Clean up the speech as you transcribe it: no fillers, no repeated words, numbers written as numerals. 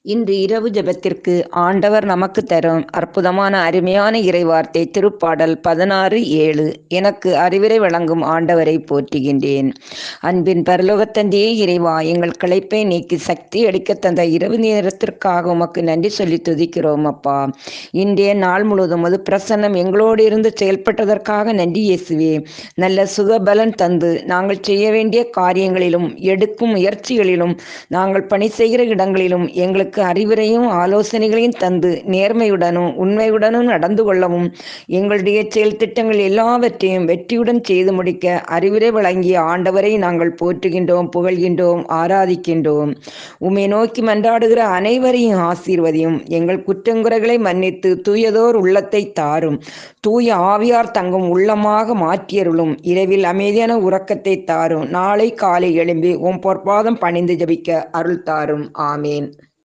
இன்று இரவு ஜெபத்திற்கு ஆண்டவர் நமக்கு தரும் அற்புதமான அருமையான இறைவார்த்தை திருப்பாடல் 16:7. எனக்கு அறிவுரை வழங்கும் ஆண்டவரை போற்றுகின்றேன். அன்பின் பரலோகத்தந்தையே இறைவா, எங்கள் களைப்பை நீக்கி சக்தி அளிக்க தந்த இரவு நேரத்திற்காக உமக்கு நன்றி சொல்லி துதிக்கிறோம் அப்பா. இன்றைய நாள் முழுவதும் அது பிரசன்னம் எங்களோடு இருந்து செயல்பட்டதற்காக நன்றி இயேசுவே. நல்ல சுகபலன் தந்து நாங்கள் செய்ய வேண்டிய காரியங்களிலும் எடுக்கும் முயற்சிகளிலும் நாங்கள் பணி செய்கிற இடங்களிலும் எங்களுக்கு அறிவுரையும் ஆலோசனைகளையும் தந்து நேர்மையுடனும் உண்மையுடனும் நடந்து கொள்ளவும் எங்களுடைய செயல் திட்டங்கள் எல்லாவற்றையும் வெற்றியுடன் செய்து முடிக்க அறிவுரை வழங்கிய ஆண்டவரை நாங்கள் போற்றுகின்றோம், புகழ்கின்றோம், ஆராதிக்கின்றோம். உம்மை நோக்கி மன்றாடுகிற அனைவரையும் ஆசீர்வதியும். எங்கள் குற்றங்குறைகளை மன்னித்து தூயதோர் உள்ளத்தை தாரும். தூய ஆவியார் தங்கும் உள்ளமாக மாற்றியருளும். இரவில் அமைதியான உறக்கத்தை தாரும். நாளை காலை எழும்பி உம் பொற்பாதம் பணிந்து ஜெபிக்க அருள் தாரும். ஆமேன்.